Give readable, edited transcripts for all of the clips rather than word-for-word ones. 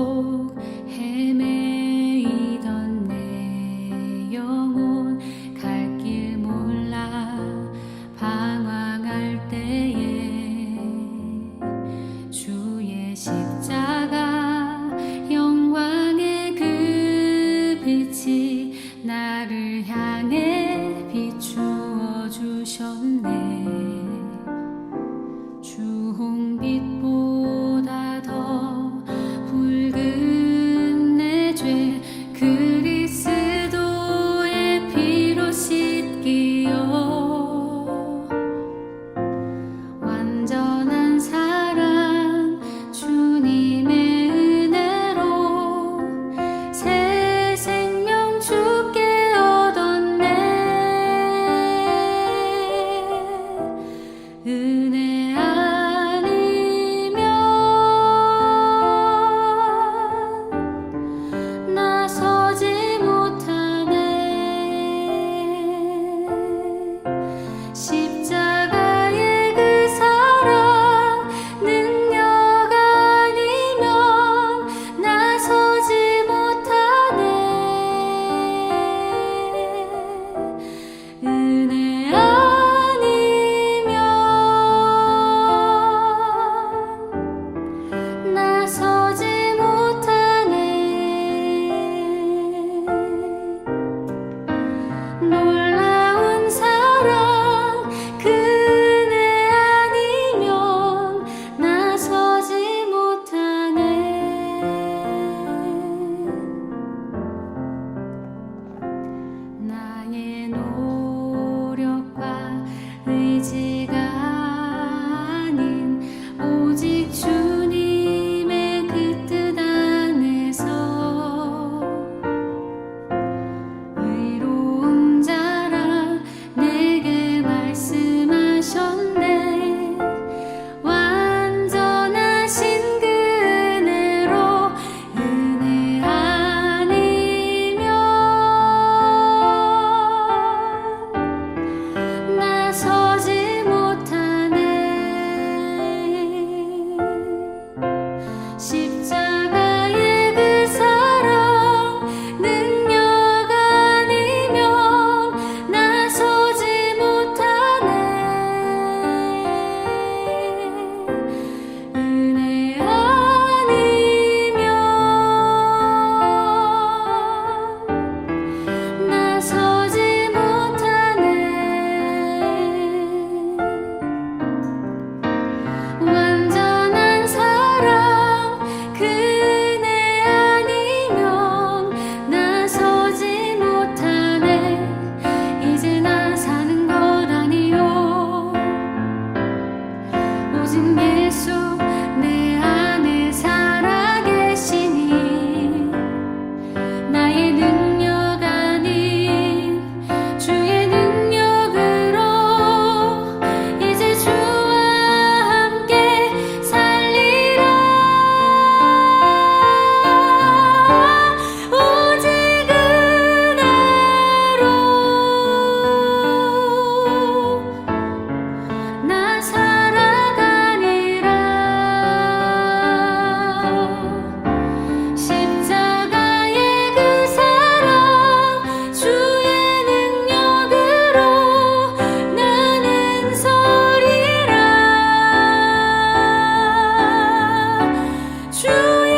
속 헤매이던 내 영혼 갈 길 몰라 방황할 때에 주의 십자가 영광의 그 빛이 나를 향해 비추어 주셨네. 주홍빛보다 더 붉은 내 죄 그리스도의 피로 씻기어 완전한 사랑 주님의 은혜로 새 생명 주께 얻었네. 은혜 아니면 나서지 못하네. 십자가의 그 사랑 능력 아니면 나서지 못하네. 은혜 아니면 나서지 못하네. 놀라운 사랑 그 은혜 아니면 나서지 못하네. 나의 노력과 의지가 아닌 오직 주님의 그 뜻 안에서 의로운 자라 내게 말씀하셨네. 완전하신 그 은혜로 은혜 아니면 나서지 못하네. 십자가의 그 사랑 능력 아니면 나서지 못하네. 은혜 아니면 나서지 못하네. 완전한 사랑 그 은혜 아니면 나서지 못하네. 이제 나 사는 것 아니요 오직 예수 내 안에 살아계시니 나의 능력 아닌 주의 능력으로 이제 주와 함께 살리라. 오직 은혜로 나 살아가리라. 십자가의 그 사랑 주의 능력으로 나는 서리라. 주의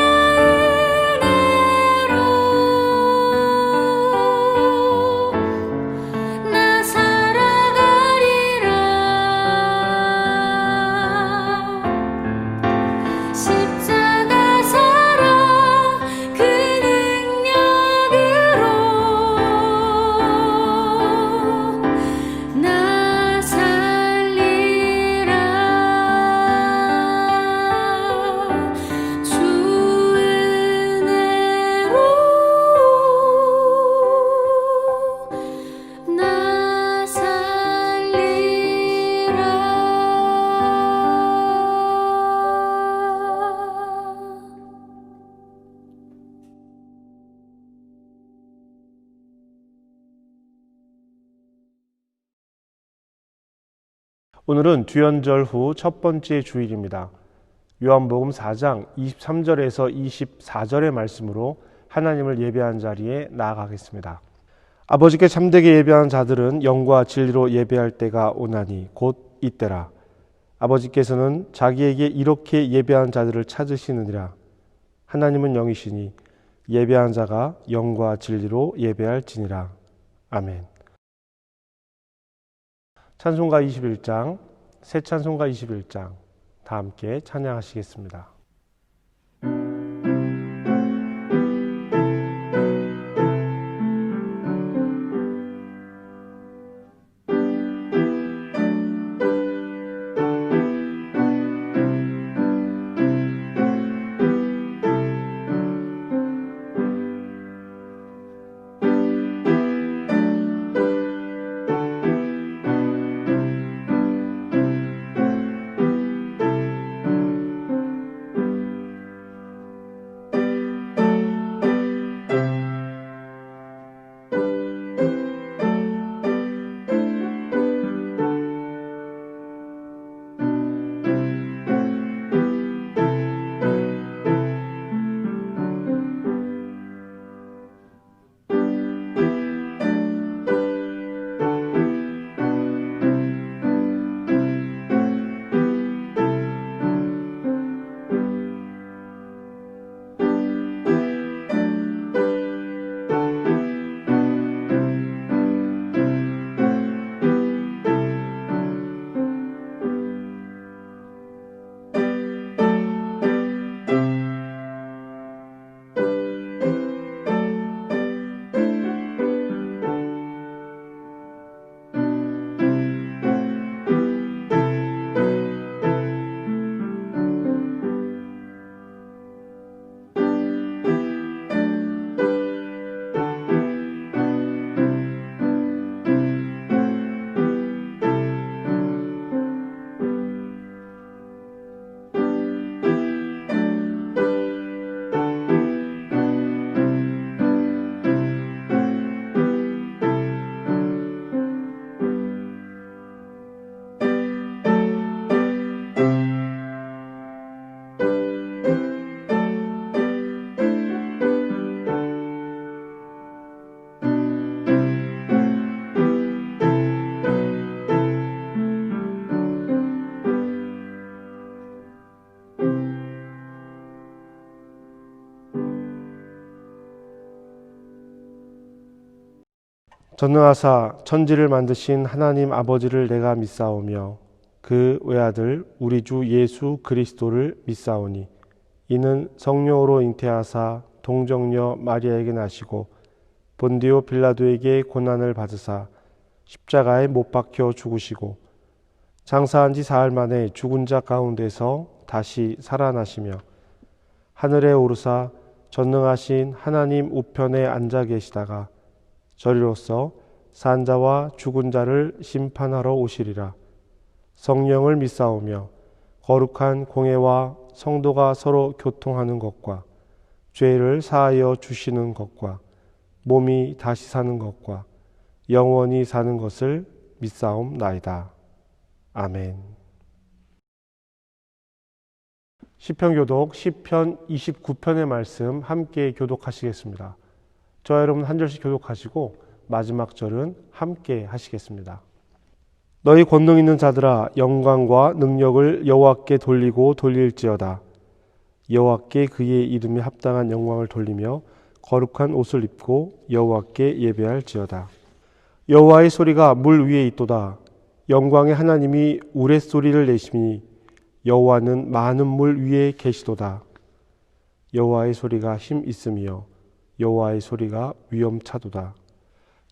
은혜로 나 살아가리라. 십자가 사랑 그 능력으로 나 살리라. 주 은혜로 나 살리라. 오늘은 주연절 후 첫 번째 주일입니다. 요한복음 4장 23절에서 24절의 말씀으로 하나님을 예배한 자리에 나아가겠습니다. 아버지께 참되게 예배하는 자들은 영과 진리로 예배할 때가 오나니 곧 이때라. 아버지께서는 자기에게 이렇게 예배하는 자들을 찾으시느니라. 하나님은 영이시니 예배하는 자가 영과 진리로 예배할지니라. 아멘. 찬송가 21장, 새 찬송가 21장 다 함께 찬양하시겠습니다. 전능하사 천지를 만드신 하나님 아버지를 내가 믿사오며 그 외아들 우리 주 예수 그리스도를 믿사오니 이는 성령으로 잉태하사 동정녀 마리아에게 나시고 본디오 빌라도에게 고난을 받으사 십자가에 못 박혀 죽으시고 장사한 지 사흘 만에 죽은 자 가운데서 다시 살아나시며 하늘에 오르사 전능하신 하나님 우편에 앉아 계시다가 저리로서 산 자와 죽은 자를 심판하러 오시리라. 성령을 믿사오며 거룩한 공회와 성도가 서로 교통하는 것과 죄를 사하여 주시는 것과 몸이 다시 사는 것과 영원히 사는 것을 믿사옵나이다. 아멘. 시편 교독 시편 29편의 말씀 함께 교독하시겠습니다. 저와 여러분 한 절씩 교독하시고 마지막 절은 함께 하시겠습니다. 너희 권능 있는 자들아 영광과 능력을 여호와께 돌리고 돌릴지어다. 여호와께 그의 이름에 합당한 영광을 돌리며 거룩한 옷을 입고 여호와께 예배할지어다. 여호와의 소리가 물 위에 있도다. 영광의 하나님이 우레소리를 내시니 여호와는 많은 물 위에 계시도다. 여호와의 소리가 힘 있으며 여호와의 소리가 위엄차도다.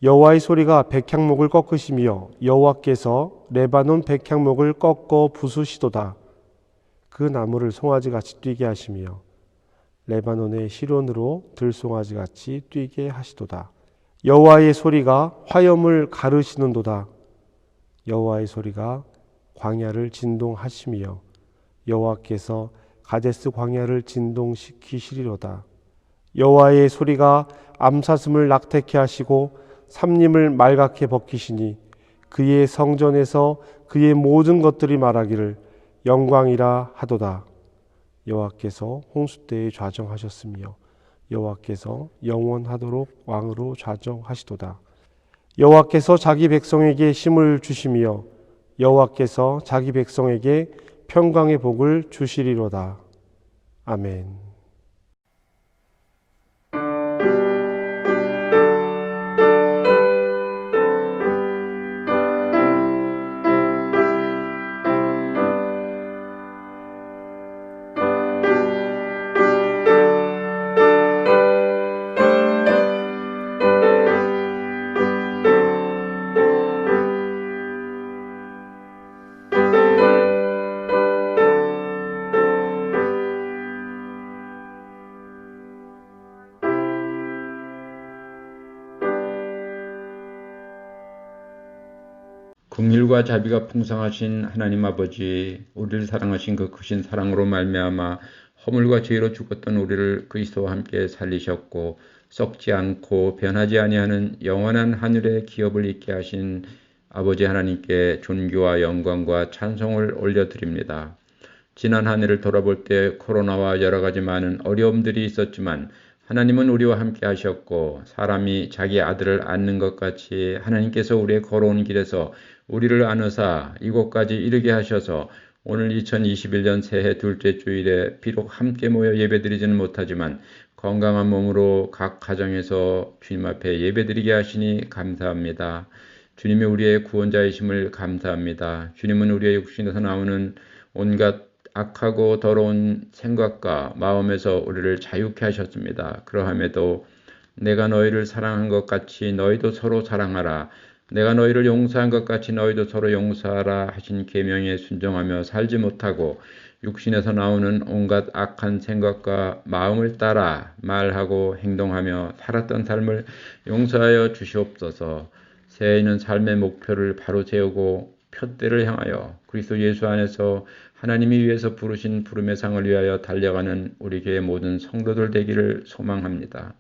여호와의 소리가 백향목을 꺾으시며 여호와께서 레바논 백향목을 꺾어 부수시도다. 그 나무를 송아지같이 뛰게 하시며 레바논의 시론으로 들송아지같이 뛰게 하시도다. 여호와의 소리가 화염을 가르시는도다. 여호와의 소리가 광야를 진동하시며 여호와께서 가데스 광야를 진동시키시리로다. 여호와의 소리가 암사슴을 낙태케 하시고 삼림을 말갛게 벗기시니 그의 성전에서 그의 모든 것들이 말하기를 영광이라 하도다. 여호와께서 홍수 때에 좌정하셨으며 여호와께서 영원하도록 왕으로 좌정하시도다. 여호와께서 자기 백성에게 힘을 주시며 여호와께서 자기 백성에게 평강의 복을 주시리로다. 아멘. 긍휼과 자비가 풍성하신 하나님 아버지, 우리를 사랑하신 그 크신 사랑으로 말미암아 허물과 죄로 죽었던 우리를 그리스도와 함께 살리셨고 썩지 않고 변하지 아니하는 영원한 하늘의 기업을 있게 하신 아버지 하나님께 존귀와 영광과 찬송을 올려드립니다. 지난 한 해를 돌아볼 때 코로나와 여러 가지 많은 어려움들이 있었지만 하나님은 우리와 함께 하셨고 사람이 자기 아들을 안는 것 같이 하나님께서 우리의 걸어온 길에서 우리를 안으사 이곳까지 이르게 하셔서 오늘 2021년 새해 둘째 주일에 비록 함께 모여 예배드리지는 못하지만 건강한 몸으로 각 가정에서 주님 앞에 예배드리게 하시니 감사합니다. 주님이 우리의 구원자이심을 감사합니다. 주님은 우리의 육신에서 나오는 온갖 악하고 더러운 생각과 마음에서 우리를 자유케 하셨습니다. 그러함에도 내가 너희를 사랑한 것 같이 너희도 서로 사랑하라. 내가 너희를 용서한 것 같이 너희도 서로 용서하라 하신 계명에 순종하며 살지 못하고 육신에서 나오는 온갖 악한 생각과 마음을 따라 말하고 행동하며 살았던 삶을 용서하여 주시옵소서. 새해에는 삶의 목표를 바로 세우고 표대를 향하여 그리스도 예수 안에서 하나님이 위해서 부르신 부름의 상을 위하여 달려가는 우리 교회 모든 성도들 되기를 소망합니다.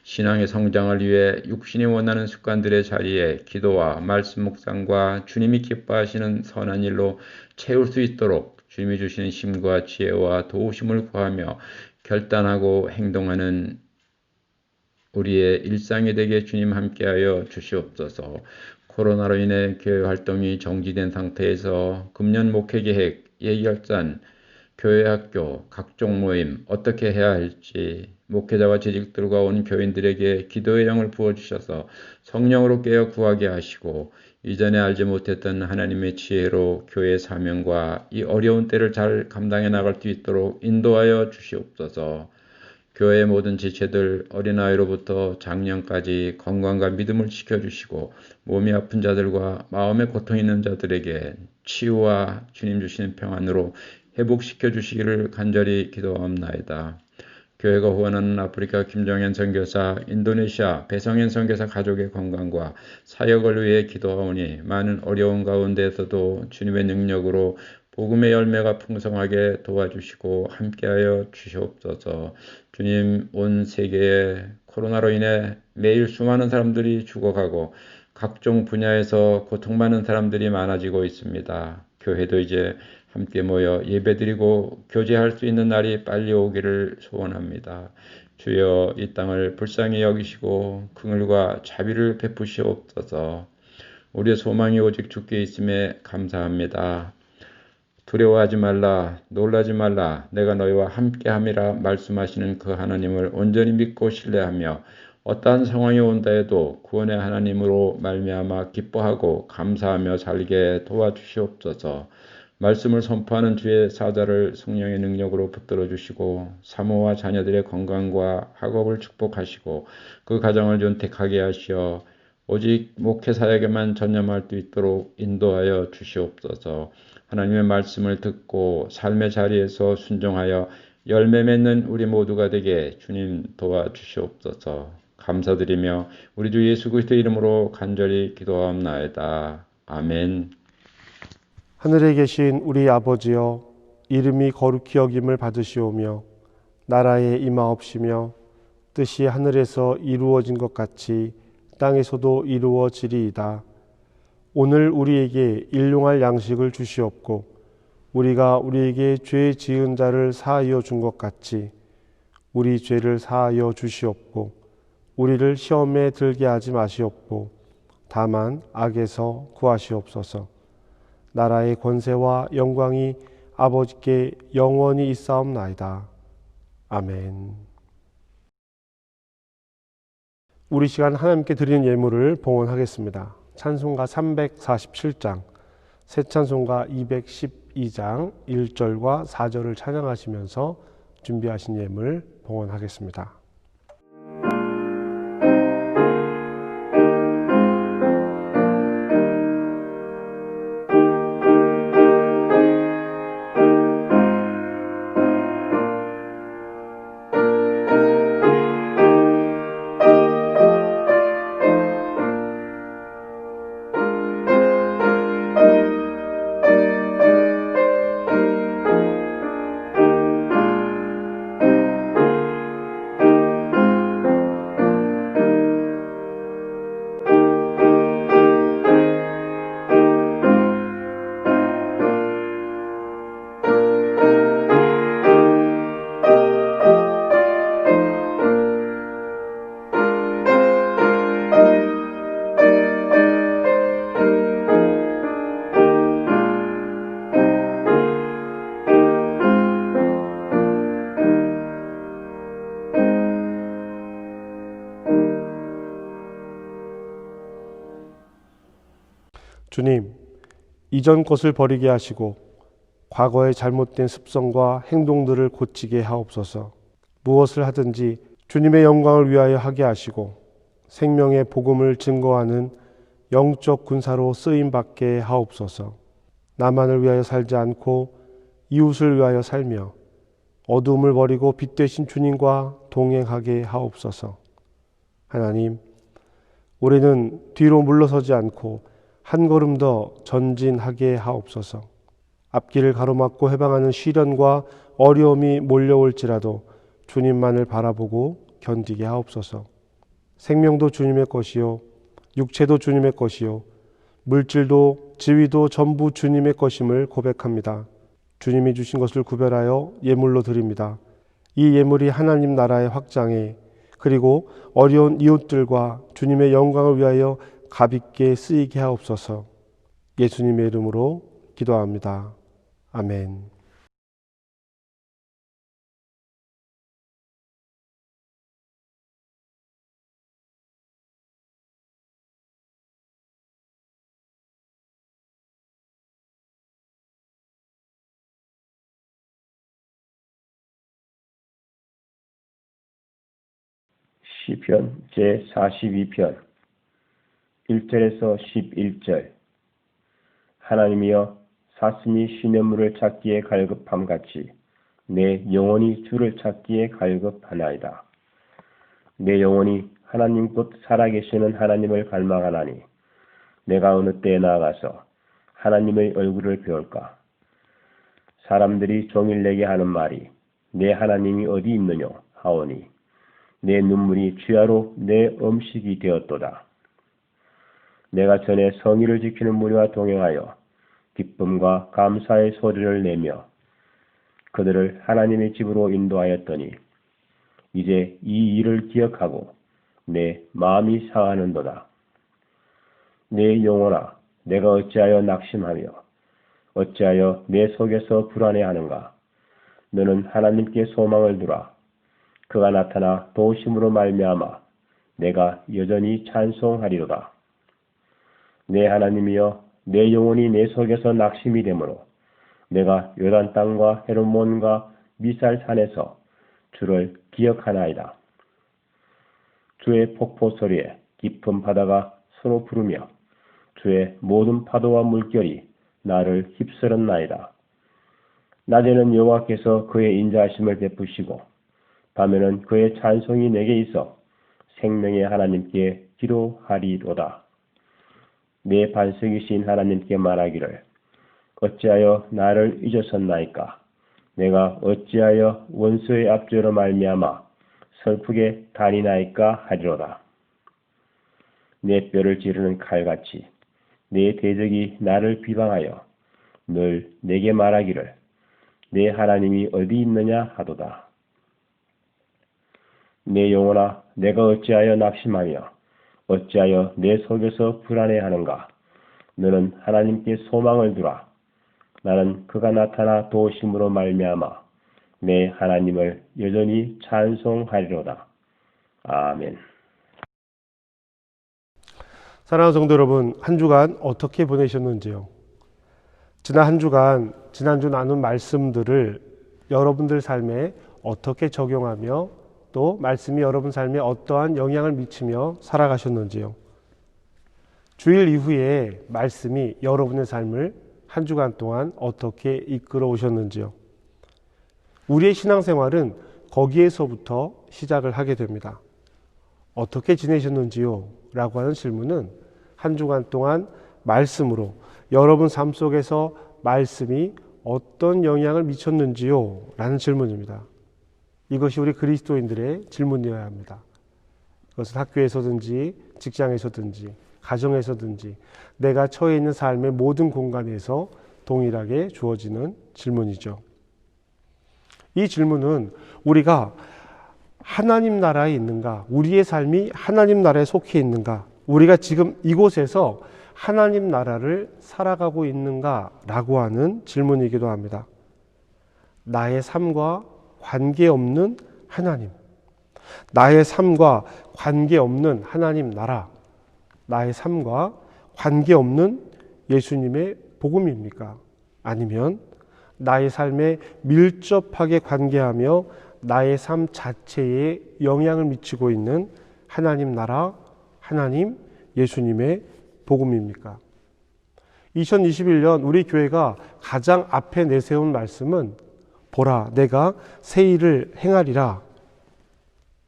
신앙의 성장을 위해 육신이 원하는 습관들의 자리에 기도와 말씀 묵상과 주님이 기뻐하시는 선한 일로 채울 수 있도록 주님이 주시는 힘과 지혜와 도우심을 구하며 결단하고 행동하는 우리의 일상이 되게 주님 함께하여 주시옵소서. 코로나로 인해 교회 활동이 정지된 상태에서 금년 목회 계획, 예결산, 교회 학교, 각종 모임 어떻게 해야 할지 목회자와 재직들과 온 교인들에게 기도의 영을 부어주셔서 성령으로 깨어 구하게 하시고 이전에 알지 못했던 하나님의 지혜로 교회의 사명과 이 어려운 때를 잘 감당해 나갈 수 있도록 인도하여 주시옵소서. 교회의 모든 지체들 어린아이로부터 장년까지 건강과 믿음을 지켜주시고 몸이 아픈 자들과 마음에 고통 있는 자들에게 치유와 주님 주시는 평안으로 회복시켜 주시기를 간절히 기도하옵나이다. 교회가 후원하는 아프리카 김정현 선교사, 인도네시아 배성현 선교사 가족의 건강과 사역을 위해 기도하오니 많은 어려운 가운데에서도 주님의 능력으로 복음의 열매가 풍성하게 도와주시고 함께하여 주시옵소서. 주님, 온 세계에 코로나로 인해 매일 수많은 사람들이 죽어가고 각종 분야에서 고통받는 사람들이 많아지고 있습니다. 교회도 이제 함께 모여 예배드리고 교제할 수 있는 날이 빨리 오기를 소원합니다. 주여 이 땅을 불쌍히 여기시고 긍휼과 자비를 베푸시옵소서. 우리의 소망이 오직 주께 있음에 감사합니다. 두려워하지 말라, 놀라지 말라, 내가 너희와 함께함이라 말씀하시는 그 하나님을 온전히 믿고 신뢰하며 어떠한 상황이 온다 해도 구원의 하나님으로 말미암아 기뻐하고 감사하며 살게 도와주시옵소서. 말씀을 선포하는 주의 사자를 성령의 능력으로 붙들어 주시고 사모와 자녀들의 건강과 학업을 축복하시고 그 가정을 윤택하게 하시어 오직 목회 사역에만 전념할 수 있도록 인도하여 주시옵소서. 하나님의 말씀을 듣고 삶의 자리에서 순종하여 열매 맺는 우리 모두가 되게 주님 도와주시옵소서. 감사드리며 우리 주 예수 그리스도 이름으로 간절히 기도하옵나이다. 아멘. 하늘에 계신 우리 아버지여, 이름이 거룩히 여김을 받으시오며 나라에 임하옵시며 뜻이 하늘에서 이루어진 것 같이 땅에서도 이루어지리이다. 오늘 우리에게 일용할 양식을 주시옵고 우리가 우리에게 죄 지은 자를 사하여 준 것 같이 우리 죄를 사하여 주시옵고 우리를 시험에 들게 하지 마시옵고 다만 악에서 구하시옵소서. 나라의 권세와 영광이 아버지께 영원히 있사옵나이다. 아멘. 우리 시간 하나님께 드리는 예물을 봉헌하겠습니다. 찬송가 347장, 새 찬송가 212장 1절과 4절을 찬양하시면서 준비하신 예물 봉헌하겠습니다. 주님, 이전 것을 버리게 하시고 과거의 잘못된 습성과 행동들을 고치게 하옵소서. 무엇을 하든지 주님의 영광을 위하여 하게 하시고 생명의 복음을 증거하는 영적 군사로 쓰임 받게 하옵소서. 나만을 위하여 살지 않고 이웃을 위하여 살며 어둠을 버리고 빛 되신 주님과 동행하게 하옵소서. 하나님, 올해는 뒤로 물러서지 않고 한 걸음 더 전진하게 하옵소서. 앞길을 가로막고 해방하는 시련과 어려움이 몰려올지라도 주님만을 바라보고 견디게 하옵소서. 생명도 주님의 것이요 육체도 주님의 것이요 물질도 지위도 전부 주님의 것임을 고백합니다. 주님이 주신 것을 구별하여 예물로 드립니다. 이 예물이 하나님 나라의 확장에 그리고 어려운 이웃들과 주님의 영광을 위하여 가볍게 쓰이게 하옵소서. 예수님의 이름으로 기도합니다. 아멘. 시편 제42편 1절에서 11절. 하나님이여, 사슴이 시냇물을 찾기에 갈급함같이 내 영혼이 주를 찾기에 갈급하나이다. 내 영혼이 하나님 곧 살아계시는 하나님을 갈망하나니 내가 어느 때에 나아가서 하나님의 얼굴을 배울까? 사람들이 종일 내게 하는 말이 내 하나님이 어디 있느냐 하오니 내 눈물이 주야로 내 음식이 되었도다. 내가 전에 성의를 지키는 무리와 동행하여 기쁨과 감사의 소리를 내며 그들을 하나님의 집으로 인도하였더니 이제 이 일을 기억하고 내 마음이 상하는도다. 내 영혼아, 내가 어찌하여 낙심하며 어찌하여 내 속에서 불안해하는가? 너는 하나님께 소망을 두라. 그가 나타나 도우심으로 말미암아 내가 여전히 찬송하리로다. 내 하나님이여, 내 영혼이 내 속에서 낙심이 되므로 내가 요단 땅과 헤르몬과 미살산에서 주를 기억하나이다. 주의 폭포 소리에 깊은 바다가 서로 부르며 주의 모든 파도와 물결이 나를 휩쓸었나이다. 낮에는 여호와께서 그의 인자하심을 베푸시고 밤에는 그의 찬송이 내게 있어 생명의 하나님께 기도하리로다. 내 반석이신 하나님께 말하기를 어찌하여 나를 잊으셨나이까? 내가 어찌하여 원수의 압제로 말미암아 슬프게 다니나이까 하리로다. 내 뼈를 찌르는 칼같이 내 대적이 나를 비방하여 늘 내게 말하기를 내 하나님이 어디 있느냐 하도다. 내 영혼아, 내가 어찌하여 낙심하며 어찌하여 내 속에서 불안해하는가? 너는 하나님께 소망을 두라. 나는 그가 나타나 도우심으로 말미암아 내 하나님을 여전히 찬송하리로다. 아멘. 사랑하는 성도 여러분, 한 주간 어떻게 보내셨는지요? 지난 한 주간, 지난주 나눈 말씀들을 여러분들 삶에 어떻게 적용하며 또 말씀이 여러분 삶에 어떠한 영향을 미치며 살아가셨는지요? 주일 이후에 말씀이 여러분의 삶을 한 주간 동안 어떻게 이끌어 오셨는지요? 우리의 신앙생활은 거기에서부터 시작을 하게 됩니다. 어떻게 지내셨는지요? 라고 하는 질문은 한 주간 동안 말씀으로 여러분 삶 속에서 말씀이 어떤 영향을 미쳤는지요? 라는 질문입니다. 이것이 우리 그리스도인들의 질문이어야 합니다. 그것은 학교에서든지 직장에서든지 가정에서든지 내가 처해 있는 삶의 모든 공간에서 동일하게 주어지는 질문이죠. 이 질문은 우리가 하나님 나라에 있는가, 우리의 삶이 하나님 나라에 속해 있는가, 우리가 지금 이곳에서 하나님 나라를 살아가고 있는가라고 하는 질문이기도 합니다. 나의 삶과 관계없는 하나님, 나의 삶과 관계없는 하나님 나라, 나의 삶과 관계없는 예수님의 복음입니까? 아니면 나의 삶에 밀접하게 관계하며 나의 삶 자체에 영향을 미치고 있는 하나님 나라, 하나님, 예수님의 복음입니까? 2021년 우리 교회가 가장 앞에 내세운 말씀은 보라, 내가 새 일을 행하리라.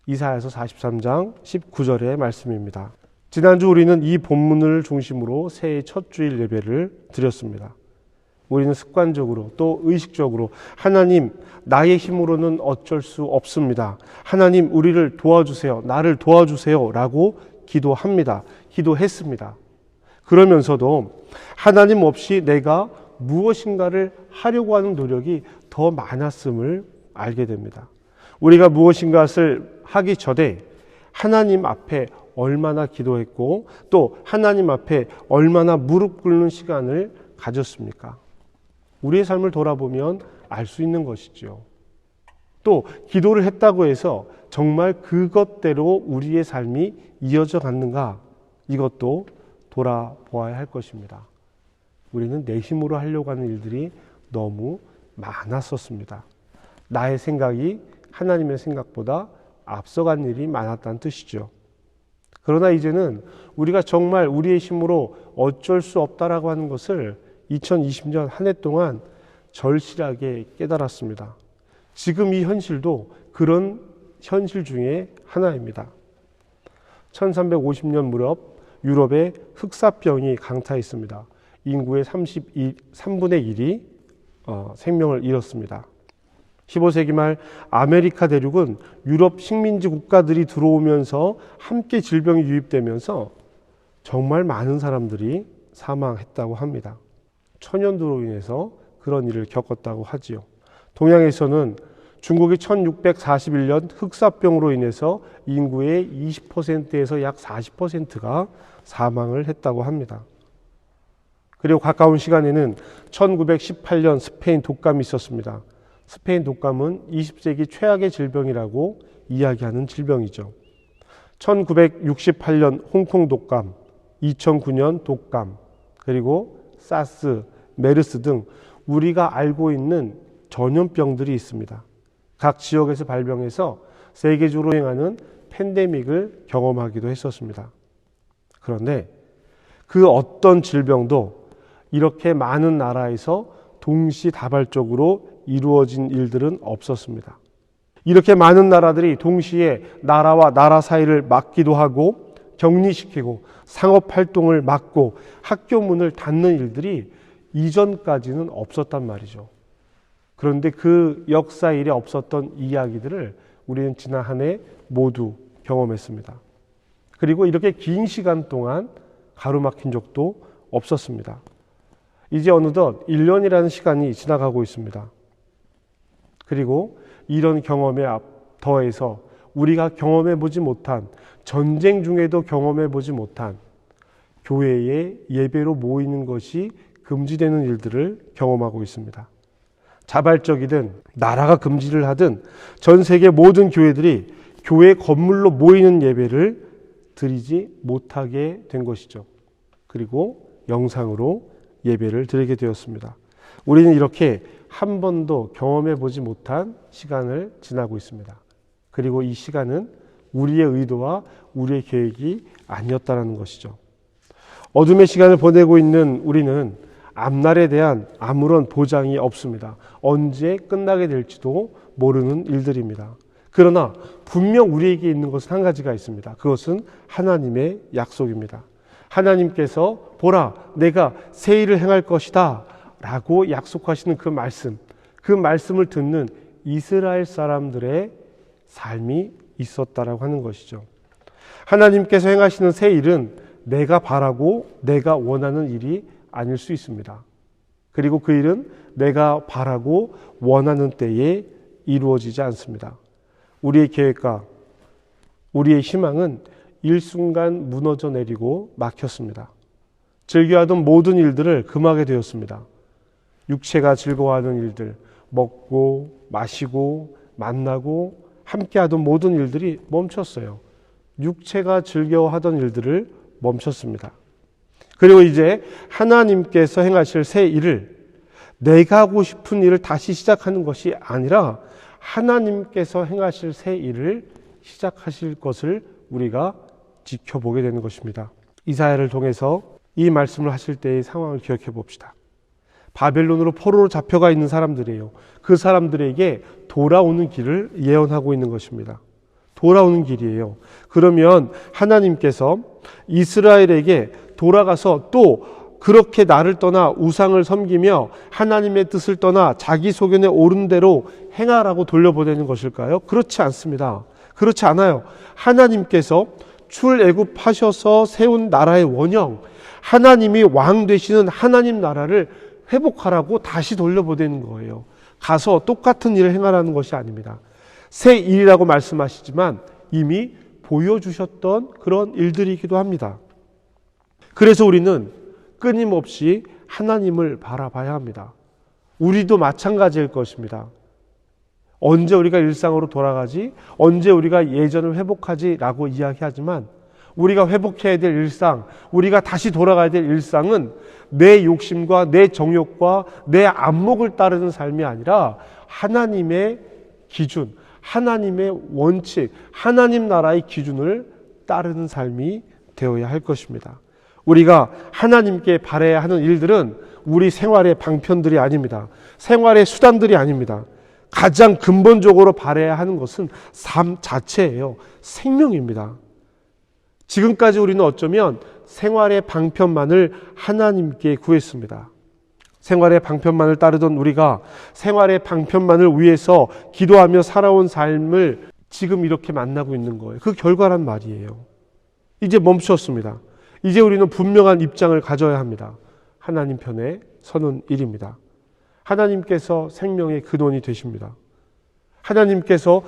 이사야서 43장 19절의 말씀입니다. 지난주 우리는 이 본문을 중심으로 새해 첫 주일 예배를 드렸습니다. 우리는 습관적으로 또 의식적으로 하나님, 나의 힘으로는 어쩔 수 없습니다. 하나님, 우리를 도와주세요. 나를 도와주세요. 라고 기도합니다. 기도했습니다. 그러면서도 하나님 없이 내가 무엇인가를 하려고 하는 노력이 더 많았음을 알게 됩니다. 우리가 무엇인가를 하기 전에 하나님 앞에 얼마나 기도했고 또 하나님 앞에 얼마나 무릎 꿇는 시간을 가졌습니까? 우리의 삶을 돌아보면 알 수 있는 것이죠. 또 기도를 했다고 해서 정말 그것대로 우리의 삶이 이어져 갔는가? 이것도 돌아보아야 할 것입니다. 우리는 내 힘으로 하려고 하는 일들이 너무 많았었습니다. 나의 생각이 하나님의 생각보다 앞서간 일이 많았다는 뜻이죠. 그러나 이제는 우리가 정말 우리의 힘으로 어쩔 수 없다라고 하는 것을 2020년 한 해 동안 절실하게 깨달았습니다. 지금 이 현실도 그런 현실 중에 하나입니다. 1350년 무렵 유럽에 흑사병이 강타했습니다. 인구의 3분의 1이 생명을 잃었습니다. 15세기 말 아메리카 대륙은 유럽 식민지 국가들이 들어오면서 함께 질병이 유입되면서 정말 많은 사람들이 사망했다고 합니다. 천연두로 인해서 그런 일을 겪었다고 하지요. 동양에서는 중국이 1641년 흑사병으로 인해서 인구의 20%에서 약 40%가 사망을 했다고 합니다. 그리고 가까운 시간에는 1918년 스페인 독감이 있었습니다. 스페인 독감은 20세기 최악의 질병이라고 이야기하는 질병이죠. 1968년 홍콩 독감, 2009년 독감, 그리고 사스, 메르스 등 우리가 알고 있는 전염병들이 있습니다. 각 지역에서 발병해서 세계적으로 행하는 팬데믹을 경험하기도 했었습니다. 그런데 그 어떤 질병도 이렇게 많은 나라에서 동시다발적으로 이루어진 일들은 없었습니다. 이렇게 많은 나라들이 동시에 나라와 나라 사이를 막기도 하고 격리시키고 상업활동을 막고 학교 문을 닫는 일들이 이전까지는 없었단 말이죠. 그런데 그 역사 일에 없었던 이야기들을 우리는 지난 한 해 모두 경험했습니다. 그리고 이렇게 긴 시간 동안 가로막힌 적도 없었습니다. 이제 어느덧 1년이라는 시간이 지나가고 있습니다. 그리고 이런 경험에 더해서 우리가 경험해 보지 못한, 전쟁 중에도 경험해 보지 못한 교회에 예배로 모이는 것이 금지되는 일들을 경험하고 있습니다. 자발적이든 나라가 금지를 하든 전 세계 모든 교회들이 교회 건물로 모이는 예배를 드리지 못하게 된 것이죠. 그리고 영상으로 예배를 드리게 되었습니다. 우리는 이렇게 한 번도 경험해 보지 못한 시간을 지나고 있습니다. 그리고 이 시간은 우리의 의도와 우리의 계획이 아니었다는 것이죠. 어둠의 시간을 보내고 있는 우리는 앞날에 대한 아무런 보장이 없습니다. 언제 끝나게 될지도 모르는 일들입니다. 그러나 분명 우리에게 있는 것은 한 가지가 있습니다. 그것은 하나님의 약속입니다. 하나님께서 보라, 내가 새 일을 행할 것이다 라고 약속하시는 그 말씀을 듣는 이스라엘 사람들의 삶이 있었다라고 하는 것이죠. 하나님께서 행하시는 새 일은 내가 바라고 내가 원하는 일이 아닐 수 있습니다. 그리고 그 일은 내가 바라고 원하는 때에 이루어지지 않습니다. 우리의 계획과 우리의 희망은 일순간 무너져 내리고 막혔습니다. 즐겨하던 모든 일들을 금하게 되었습니다. 육체가 즐거워하는 일들, 먹고 마시고 만나고 함께하던 모든 일들이 멈췄어요. 육체가 즐거워하던 일들을 멈췄습니다. 그리고 이제 하나님께서 행하실 새 일을, 내가 하고 싶은 일을 다시 시작하는 것이 아니라 하나님께서 행하실 새 일을 시작하실 것을 우리가 지켜보게 되는 것입니다. 이사야를 통해서 이 말씀을 하실 때의 상황을 기억해 봅시다. 바벨론으로 포로로 잡혀가 있는 사람들이에요. 그 사람들에게 돌아오는 길을 예언하고 있는 것입니다. 돌아오는 길이에요. 그러면 하나님께서 이스라엘에게 돌아가서 또 그렇게 나를 떠나 우상을 섬기며 하나님의 뜻을 떠나 자기 소견에 오른 대로 행하라고 돌려보내는 것일까요? 그렇지 않습니다. 그렇지 않아요. 하나님께서 출애굽하셔서 세운 나라의 원형, 하나님이 왕 되시는 하나님 나라를 회복하라고 다시 돌려보내는 거예요. 가서 똑같은 일을 행하라는 것이 아닙니다. 새 일이라고 말씀하시지만 이미 보여주셨던 그런 일들이기도 합니다. 그래서 우리는 끊임없이 하나님을 바라봐야 합니다. 우리도 마찬가지일 것입니다. 언제 우리가 일상으로 돌아가지? 언제 우리가 예전을 회복하지? 라고 이야기하지만 우리가 회복해야 될 일상, 우리가 다시 돌아가야 될 일상은 내 욕심과 내 정욕과 내 안목을 따르는 삶이 아니라 하나님의 기준, 하나님의 원칙, 하나님 나라의 기준을 따르는 삶이 되어야 할 것입니다. 우리가 하나님께 바라야 하는 일들은 우리 생활의 방편들이 아닙니다. 생활의 수단들이 아닙니다. 가장 근본적으로 바라야 하는 것은 삶 자체예요. 생명입니다. 지금까지 우리는 어쩌면 생활의 방편만을 하나님께 구했습니다. 생활의 방편만을 따르던 우리가 생활의 방편만을 위해서 기도하며 살아온 삶을 지금 이렇게 만나고 있는 거예요. 그 결과란 말이에요. 이제 멈췄습니다. 이제 우리는 분명한 입장을 가져야 합니다. 하나님 편에 서는 일입니다. 하나님께서 생명의 근원이 되십니다. 하나님께서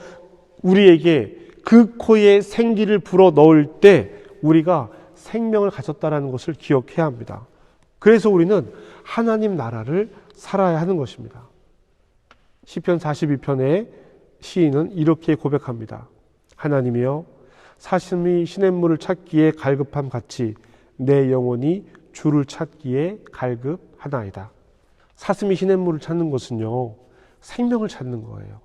우리에게 그 코에 생기를 불어 넣을 때 우리가 생명을 가졌다는 것을 기억해야 합니다. 그래서 우리는 하나님 나라를 살아야 하는 것입니다. 시편 42편의 시인은 이렇게 고백합니다. 하나님이여, 사슴이 시냇물을 찾기에 갈급함 같이 내 영혼이 주를 찾기에 갈급하나이다. 사슴이 시냇물을 찾는 것은요, 생명을 찾는 거예요.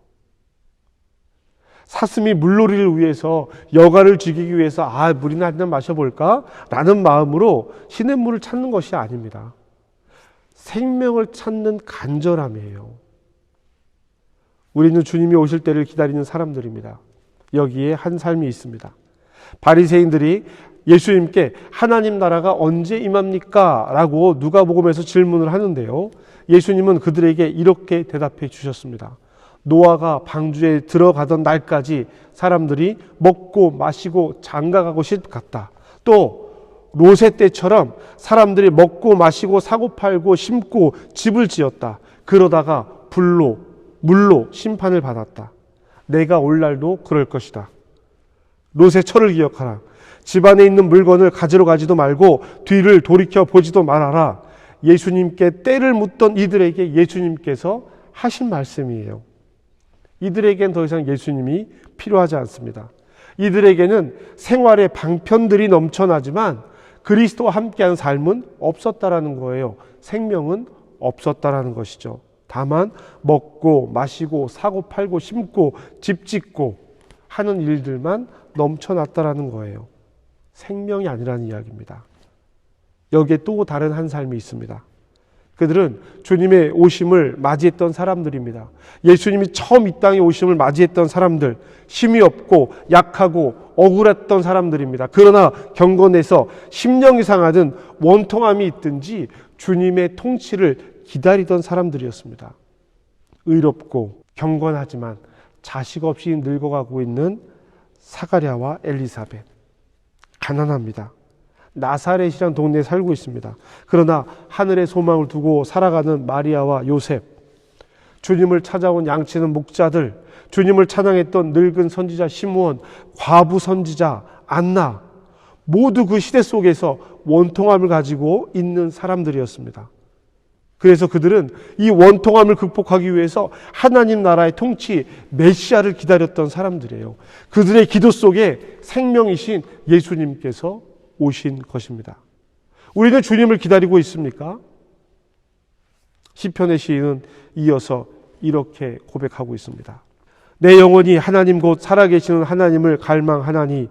사슴이 물놀이를 위해서, 여가를 즐기기 위해서 물이나 한 잔 마셔볼까? 라는 마음으로 시냇물을 찾는 것이 아닙니다. 생명을 찾는 간절함이에요. 우리는 주님이 오실 때를 기다리는 사람들입니다. 여기에 한 삶이 있습니다. 바리새인들이 예수님께 하나님 나라가 언제 임합니까? 라고 누가복음에서 질문을 하는데요. 예수님은 그들에게 이렇게 대답해 주셨습니다. 노아가 방주에 들어가던 날까지 사람들이 먹고 마시고 장가가고 싶 같다. 또 롯의 때처럼 사람들이 먹고 마시고 사고 팔고 심고 집을 지었다. 그러다가 불로 물로 심판을 받았다. 내가 올 날도 그럴 것이다. 롯의 철을 기억하라. 집안에 있는 물건을 가지러 가지도 말고 뒤를 돌이켜 보지도 말아라. 예수님께 때를 묻던 이들에게 예수님께서 하신 말씀이에요. 이들에겐 더 이상 예수님이 필요하지 않습니다. 이들에게는 생활의 방편들이 넘쳐나지만 그리스도와 함께한 삶은 없었다라는 거예요. 생명은 없었다라는 것이죠. 다만 먹고 마시고 사고 팔고 심고 집 짓고 하는 일들만 넘쳐났다라는 거예요. 생명이 아니라는 이야기입니다. 여기에 또 다른 한 삶이 있습니다. 그들은 주님의 오심을 맞이했던 사람들입니다. 예수님이 처음 이 땅에 오심을 맞이했던 사람들, 힘이 없고 약하고 억울했던 사람들입니다. 그러나 경건해서 심령이 상하든 원통함이 있든지 주님의 통치를 기다리던 사람들이었습니다. 의롭고 경건하지만 자식 없이 늙어가고 있는 사가랴와 엘리사벳. 가난합니다. 나사렛이라는 동네에 살고 있습니다. 그러나 하늘의 소망을 두고 살아가는 마리아와 요셉, 주님을 찾아온 양치는 목자들, 주님을 찬양했던 늙은 선지자 시므온, 과부 선지자 안나, 모두 그 시대 속에서 원통함을 가지고 있는 사람들이었습니다. 그래서 그들은 이 원통함을 극복하기 위해서 하나님 나라의 통치 메시아를 기다렸던 사람들이에요. 그들의 기도 속에 생명이신 예수님께서 오신 것입니다. 우리는 주님을 기다리고 있습니까? 시편의 시인은 이어서 이렇게 고백하고 있습니다. 내 영혼이 하나님 곧 살아계시는 하나님을 갈망하나니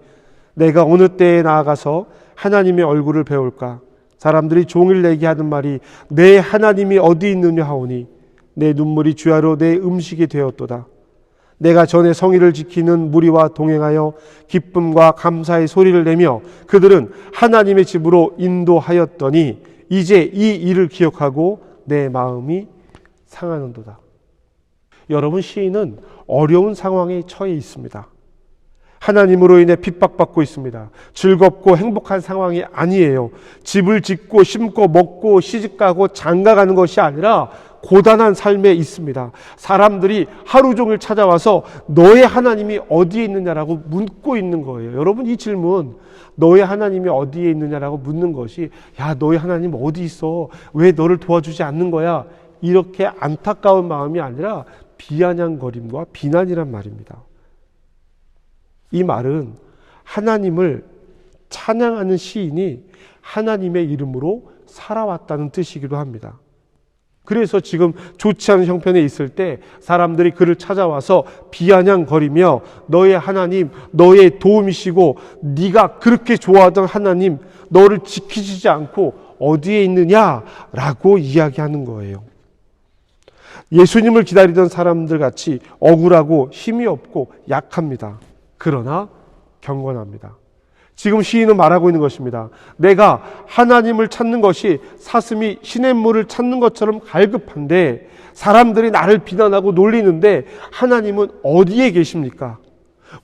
내가 어느 때에 나아가서 하나님의 얼굴을 배울까? 사람들이 종일 내게 하는 말이 내 하나님이 어디 있느냐 하오니 내 눈물이 주야로 내 음식이 되었도다. 내가 전에 성의를 지키는 무리와 동행하여 기쁨과 감사의 소리를 내며 그들은 하나님의 집으로 인도하였더니 이제 이 일을 기억하고 내 마음이 상하는도다. 여러분, 시인은 어려운 상황에 처해 있습니다. 하나님으로 인해 핍박받고 있습니다. 즐겁고 행복한 상황이 아니에요. 집을 짓고 심고 먹고 시집가고 장가가는 것이 아니라 고단한 삶에 있습니다. 사람들이 하루 종일 찾아와서 너의 하나님이 어디에 있느냐라고 묻고 있는 거예요. 여러분, 이 질문, 너의 하나님이 어디에 있느냐라고 묻는 것이 야, 너의 하나님 어디 있어? 왜 너를 도와주지 않는 거야? 이렇게 안타까운 마음이 아니라 비아냥거림과 비난이란 말입니다. 이 말은 하나님을 찬양하는 시인이 하나님의 이름으로 살아왔다는 뜻이기도 합니다. 그래서 지금 좋지 않은 형편에 있을 때 사람들이 그를 찾아와서 비아냥거리며 너의 하나님, 너의 도움이시고 네가 그렇게 좋아하던 하나님, 너를 지키지 않고 어디에 있느냐라고 이야기하는 거예요. 예수님을 기다리던 사람들 같이 억울하고 힘이 없고 약합니다. 그러나 경건합니다. 지금 시인은 말하고 있는 것입니다. 내가 하나님을 찾는 것이 사슴이 시냇물을 찾는 것처럼 갈급한데 사람들이 나를 비난하고 놀리는데 하나님은 어디에 계십니까?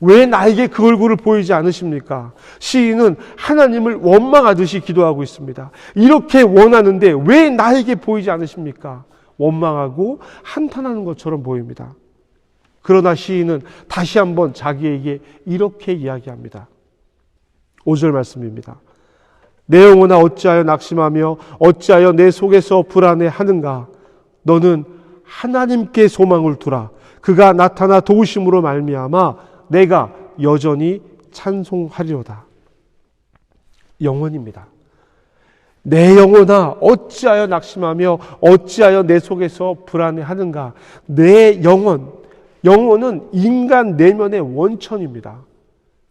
왜 나에게 그 얼굴을 보이지 않으십니까? 시인은 하나님을 원망하듯이 기도하고 있습니다. 이렇게 원하는데 왜 나에게 보이지 않으십니까? 원망하고 한탄하는 것처럼 보입니다. 그러나 시인은 다시 한번 자기에게 이렇게 이야기합니다. 5절 말씀입니다. 내 영혼아 어찌하여 낙심하며 어찌하여 내 속에서 불안해하는가? 너는 하나님께 소망을 두라. 그가 나타나 도우심으로 말미암아 내가 여전히 찬송하리로다. 영혼입니다. 내 영혼아 어찌하여 낙심하며 어찌하여 내 속에서 불안해하는가? 내 영혼은 인간 내면의 원천입니다.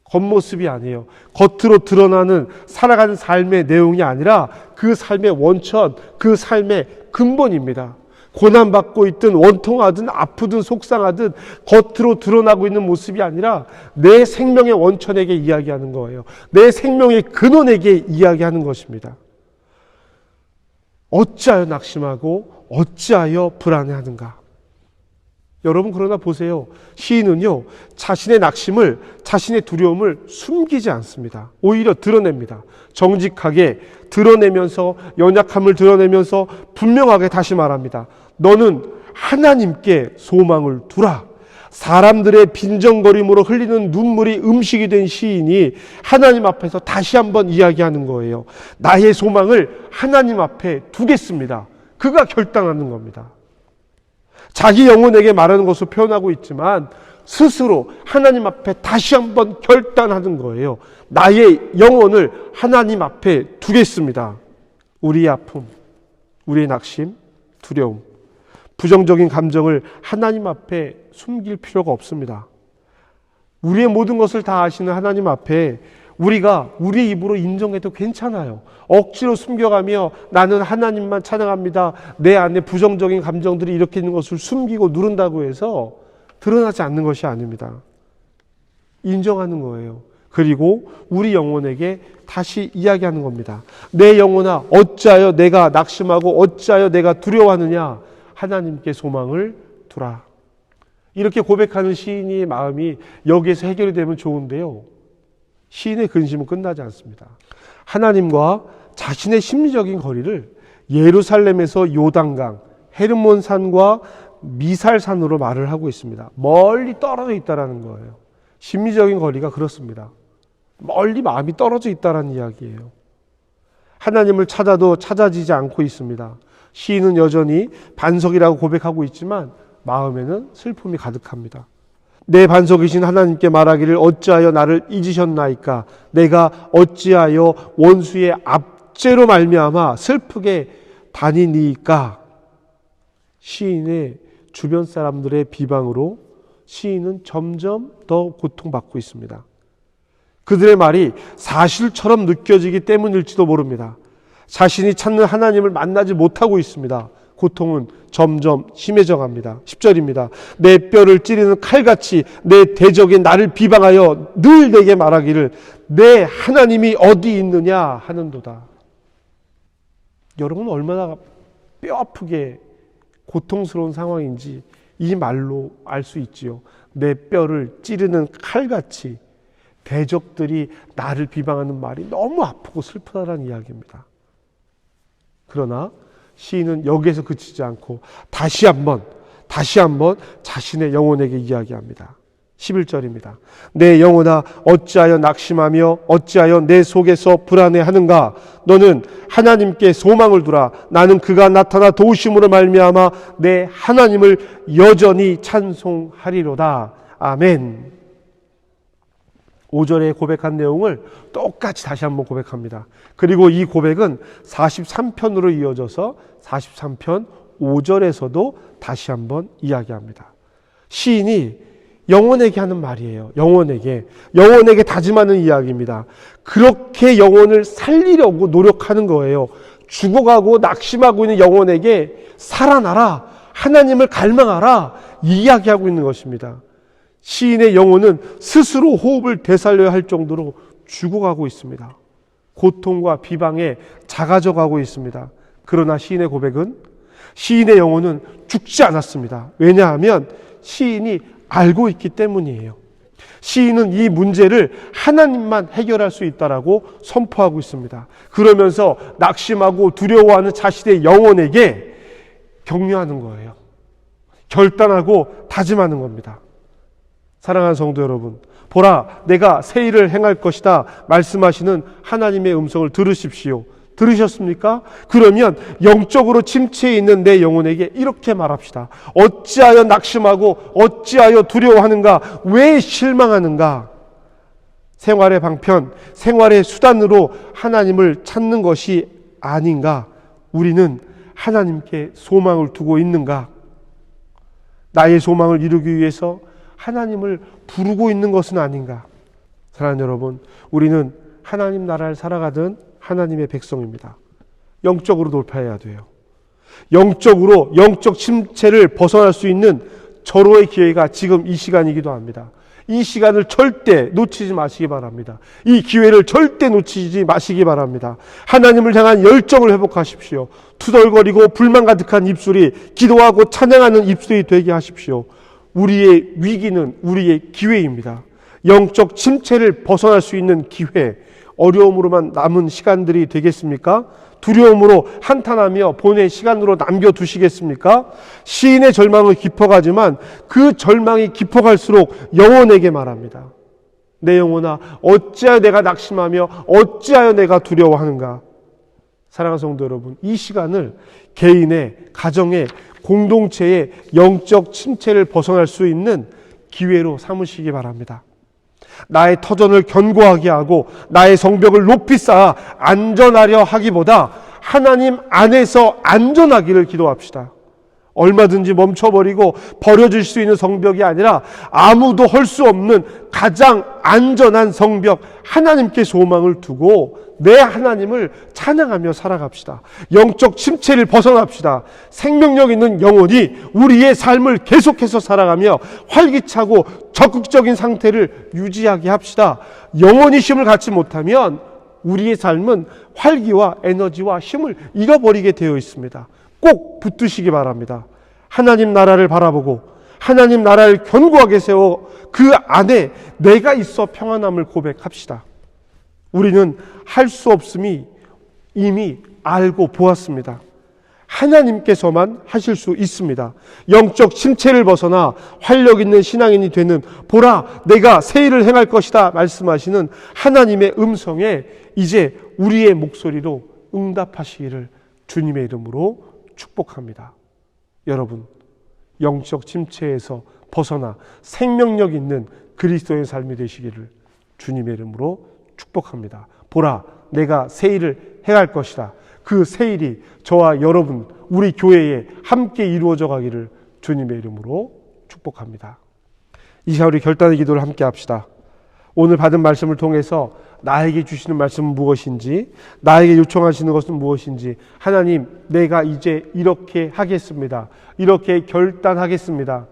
겉모습이 아니에요. 겉으로 드러나는 살아가는 삶의 내용이 아니라 그 삶의 원천, 그 삶의 근본입니다. 고난받고 있든 원통하든 아프든 속상하든 겉으로 드러나고 있는 모습이 아니라 내 생명의 원천에게 이야기하는 거예요. 내 생명의 근원에게 이야기하는 것입니다. 어찌하여 낙심하고 어찌하여 불안해하는가? 여러분 그러나 보세요. 시인은요, 자신의 낙심을, 자신의 두려움을 숨기지 않습니다. 오히려 드러냅니다. 정직하게 드러내면서, 연약함을 드러내면서 분명하게 다시 말합니다. 너는 하나님께 소망을 두라. 사람들의 빈정거림으로 흘리는 눈물이 음식이 된 시인이 하나님 앞에서 다시 한번 이야기하는 거예요. 나의 소망을 하나님 앞에 두겠습니다. 그가 결단하는 겁니다. 자기 영혼에게 말하는 것을 표현하고 있지만 스스로 하나님 앞에 다시 한번 결단하는 거예요. 나의 영혼을 하나님 앞에 두겠습니다. 우리의 아픔, 우리의 낙심, 두려움, 부정적인 감정을 하나님 앞에 숨길 필요가 없습니다. 우리의 모든 것을 다 아시는 하나님 앞에 우리가 우리의 입으로 인정해도 괜찮아요. 억지로 숨겨가며 나는 하나님만 찬양합니다. 내 안에 부정적인 감정들이 이렇게 있는 것을 숨기고 누른다고 해서 드러나지 않는 것이 아닙니다. 인정하는 거예요. 그리고 우리 영혼에게 다시 이야기하는 겁니다. 내 영혼아, 어찌하여 내가 낙심하고 어찌하여 내가 두려워하느냐? 하나님께 소망을 두라. 이렇게 고백하는 시인의 마음이 여기에서 해결이 되면 좋은데요, 시인의 근심은 끝나지 않습니다. 하나님과 자신의 심리적인 거리를 예루살렘에서 요단강, 헤르몬산과 미살산으로 말을 하고 있습니다. 멀리 떨어져 있다라는 거예요. 심리적인 거리가 그렇습니다. 멀리 마음이 떨어져 있다라는 이야기예요. 하나님을 찾아도 찾아지지 않고 있습니다. 시인은 여전히 반석이라고 고백하고 있지만 마음에는 슬픔이 가득합니다. 내 반석이신 하나님께 말하기를 어찌하여 나를 잊으셨나이까? 내가 어찌하여 원수의 압제로 말미암아 슬프게 다니니까? 시인의 주변 사람들의 비방으로 시인은 점점 더 고통받고 있습니다. 그들의 말이 사실처럼 느껴지기 때문일지도 모릅니다. 자신이 찾는 하나님을 만나지 못하고 있습니다. 고통은 점점 심해져 갑니다. 10절입니다. 내 뼈를 찌르는 칼같이 내 대적이 나를 비방하여 늘 내게 말하기를 내 하나님이 어디 있느냐 하는도다. 여러분 얼마나 뼈 아프게 고통스러운 상황인지 이 말로 알 수 있지요. 내 뼈를 찌르는 칼같이 대적들이 나를 비방하는 말이 너무 아프고 슬프다라는 이야기입니다. 그러나 시인은 여기에서 그치지 않고 다시 한번 자신의 영혼에게 이야기합니다. 11절입니다. 내 영혼아 어찌하여 낙심하며 어찌하여 내 속에서 불안해하는가? 너는 하나님께 소망을 두라. 나는 그가 나타나 도우심으로 말미암아 내 하나님을 여전히 찬송하리로다. 아멘. 5절에 고백한 내용을 똑같이 다시 한번 고백합니다. 그리고 이 고백은 43편으로 이어져서 43편 5절에서도 다시 한번 이야기합니다. 시인이 영혼에게 하는 말이에요. 영혼에게 다짐하는 이야기입니다. 그렇게 영혼을 살리려고 노력하는 거예요. 죽어가고 낙심하고 있는 영혼에게 살아나라, 하나님을 갈망하라 이야기하고 있는 것입니다. 시인의 영혼은 스스로 호흡을 되살려야 할 정도로 죽어가고 있습니다. 고통과 비방에 작아져 가고 있습니다. 그러나 시인의 고백은 시인의 영혼은 죽지 않았습니다. 왜냐하면 시인이 알고 있기 때문이에요. 시인은 이 문제를 하나님만 해결할 수 있다라고 선포하고 있습니다. 그러면서 낙심하고 두려워하는 자신의 영혼에게 격려하는 거예요. 결단하고 다짐하는 겁니다. 사랑하는 성도 여러분, 보라 내가 새 일을 행할 것이다 말씀하시는 하나님의 음성을 들으십시오. 들으셨습니까? 그러면 영적으로 침체해 있는 내 영혼에게 이렇게 말합시다. 어찌하여 낙심하고 어찌하여 두려워하는가? 왜 실망하는가? 생활의 방편, 생활의 수단으로 하나님을 찾는 것이 아닌가? 우리는 하나님께 소망을 두고 있는가? 나의 소망을 이루기 위해서 하나님을 부르고 있는 것은 아닌가? 사랑하는 여러분, 우리는 하나님 나라를 살아가던 하나님의 백성입니다. 영적으로 돌파해야 돼요. 영적 침체를 벗어날 수 있는 절호의 기회가 지금 이 시간이기도 합니다. 이 시간을 절대 놓치지 마시기 바랍니다. 이 기회를 절대 놓치지 마시기 바랍니다. 하나님을 향한 열정을 회복하십시오. 투덜거리고 불만 가득한 입술이 기도하고 찬양하는 입술이 되게 하십시오. 우리의 위기는 우리의 기회입니다. 영적 침체를 벗어날 수 있는 기회, 어려움으로만 남은 시간들이 되겠습니까? 두려움으로 한탄하며 보낼 시간으로 남겨두시겠습니까? 시인의 절망은 깊어가지만 그 절망이 깊어갈수록 영혼에게 말합니다. 내 영혼아, 어찌하여 내가 낙심하며 어찌하여 내가 두려워하는가? 사랑하는 성도 여러분, 이 시간을 개인의, 가정의, 공동체의 영적 침체를 벗어날 수 있는 기회로 삼으시기 바랍니다. 나의 터전을 견고하게 하고 나의 성벽을 높이 쌓아 안전하려 하기보다 하나님 안에서 안전하기를 기도합시다. 얼마든지 멈춰버리고 버려질 수 있는 성벽이 아니라 아무도 할 수 없는 가장 안전한 성벽, 하나님께 소망을 두고 내 하나님을 찬양하며 살아갑시다. 영적 침체를 벗어납시다. 생명력 있는 영혼이 우리의 삶을 계속해서 살아가며 활기차고 적극적인 상태를 유지하게 합시다. 영혼이 힘을 갖지 못하면 우리의 삶은 활기와 에너지와 힘을 잃어버리게 되어 있습니다. 꼭 붙드시기 바랍니다. 하나님 나라를 바라보고 하나님 나라를 견고하게 세워 그 안에 내가 있어 평안함을 고백합시다. 우리는 할 수 없음이 이미 알고 보았습니다. 하나님께서만 하실 수 있습니다. 영적 침체를 벗어나 활력 있는 신앙인이 되는 보라 내가 새 일을 행할 것이다 말씀하시는 하나님의 음성에 이제 우리의 목소리로 응답하시기를 주님의 이름으로 축복합니다. 여러분, 영적 침체에서 벗어나 생명력 있는 그리스도의 삶이 되시기를 주님의 이름으로 축복합니다. 보라, 내가 새 일을 행할 것이다. 그 새 일이 저와 여러분, 우리 교회에 함께 이루어져 가기를 주님의 이름으로 축복합니다. 이 시간 우리 결단의 기도를 함께 합시다. 오늘 받은 말씀을 통해서 나에게 주시는 말씀은 무엇인지, 나에게 요청하시는 것은 무엇인지, 하나님 내가 이제 이렇게 하겠습니다. 이렇게 결단하겠습니다.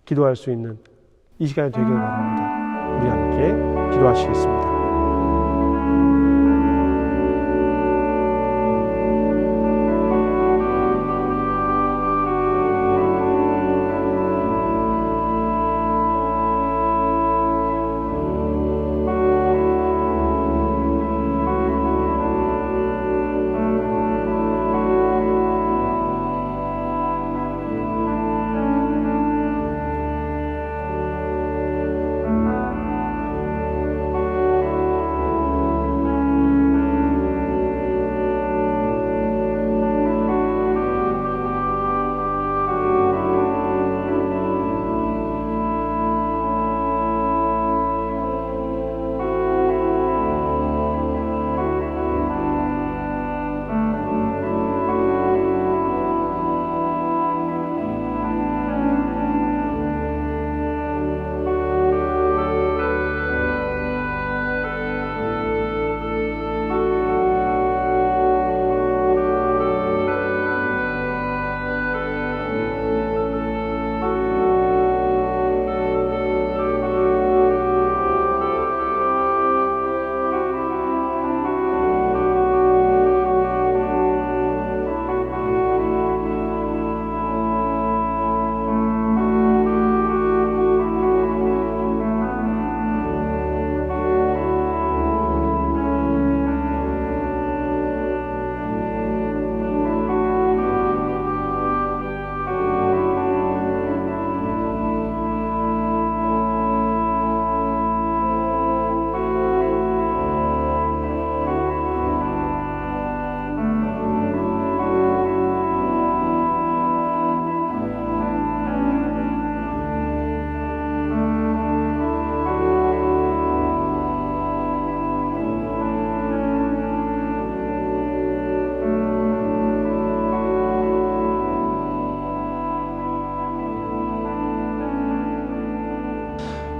기도할 수 있는 이 시간이 되길 바랍니다. 우리 함께 기도하시겠습니다.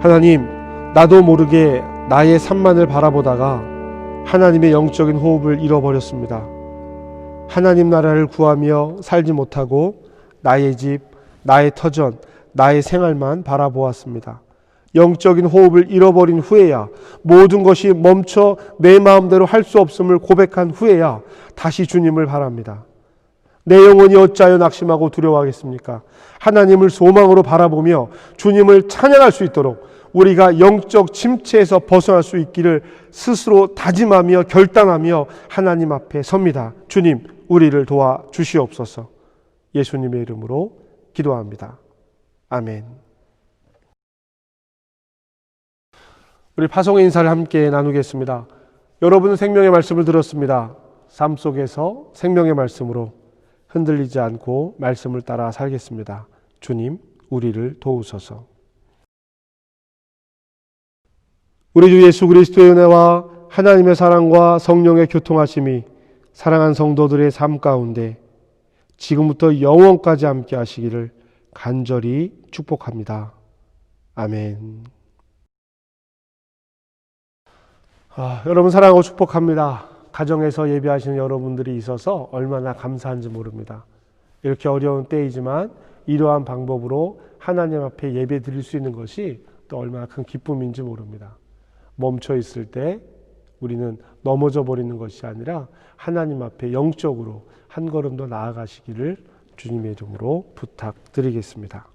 하나님, 나도 모르게 나의 삶만을 바라보다가 하나님의 영적인 호흡을 잃어버렸습니다. 하나님 나라를 구하며 살지 못하고 나의 집, 나의 터전, 나의 생활만 바라보았습니다. 영적인 호흡을 잃어버린 후에야, 모든 것이 멈춰 내 마음대로 할 수 없음을 고백한 후에야 다시 주님을 바랍니다. 내 영혼이 어찌하여 낙심하고 두려워하겠습니까? 하나님을 소망으로 바라보며 주님을 찬양할 수 있도록 우리가 영적 침체에서 벗어날 수 있기를 스스로 다짐하며 결단하며 하나님 앞에 섭니다. 주님, 우리를 도와 주시옵소서. 예수님의 이름으로 기도합니다. 아멘. 우리 파송의 인사를 함께 나누겠습니다. 여러분은 생명의 말씀을 들었습니다. 삶 속에서 생명의 말씀으로 흔들리지 않고 말씀을 따라 살겠습니다. 주님, 우리를 도우소서. 우리 주 예수 그리스도의 은혜와 하나님의 사랑과 성령의 교통하심이 사랑한 성도들의 삶 가운데 지금부터 영원까지 함께 하시기를 간절히 축복합니다. 아멘. 여러분 사랑하고 축복합니다. 가정에서 예배하시는 여러분들이 있어서 얼마나 감사한지 모릅니다. 이렇게 어려운 때이지만 이러한 방법으로 하나님 앞에 예배 드릴 수 있는 것이 또 얼마나 큰 기쁨인지 모릅니다. 멈춰 있을 때 우리는 넘어져 버리는 것이 아니라 하나님 앞에 영적으로 한 걸음 더 나아가시기를 주님의 이름으로 부탁드리겠습니다.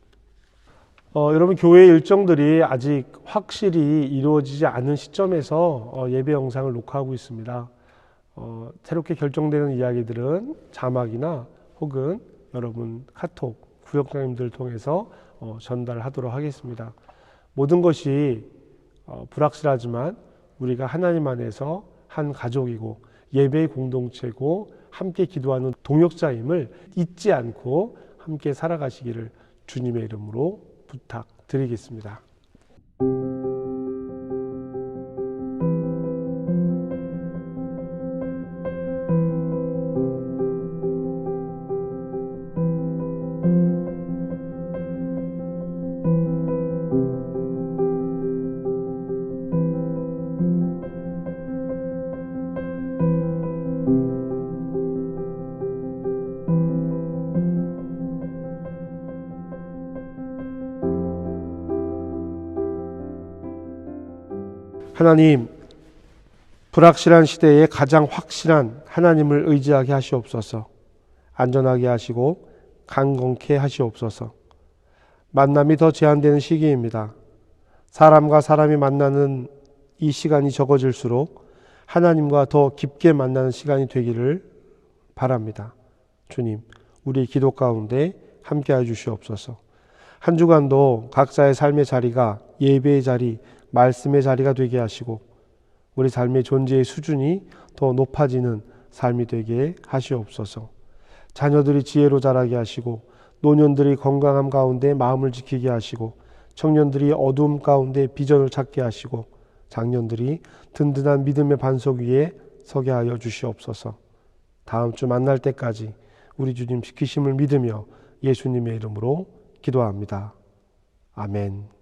여러분 교회 일정들이 아직 확실히 이루어지지 않은 시점에서 예배 영상을 녹화하고 있습니다. 새롭게 결정되는 이야기들은 자막이나 혹은 여러분 카톡, 구역장님들 통해서 전달하도록 하겠습니다. 모든 것이 불확실하지만 우리가 하나님 안에서 한 가족이고 예배의 공동체고 함께 기도하는 동역자임을 잊지 않고 함께 살아가시기를 주님의 이름으로 부탁드리겠습니다. 하나님, 불확실한 시대에 가장 확실한 하나님을 의지하게 하시옵소서. 안전하게 하시고 강건케 하시옵소서. 만남이 더 제한되는 시기입니다. 사람과 사람이 만나는 이 시간이 적어질수록 하나님과 더 깊게 만나는 시간이 되기를 바랍니다. 주님, 우리 기도 가운데 함께해 주시옵소서. 한 주간도 각자의 삶의 자리가 예배의 자리, 말씀의 자리가 되게 하시고 우리 삶의 존재의 수준이 더 높아지는 삶이 되게 하시옵소서. 자녀들이 지혜로 자라게 하시고 노년들이 건강함 가운데 마음을 지키게 하시고 청년들이 어두움 가운데 비전을 찾게 하시고 장년들이 든든한 믿음의 반석 위에 서게 하여 주시옵소서. 다음 주 만날 때까지 우리 주님 지키심을 믿으며 예수님의 이름으로 기도합니다. 아멘.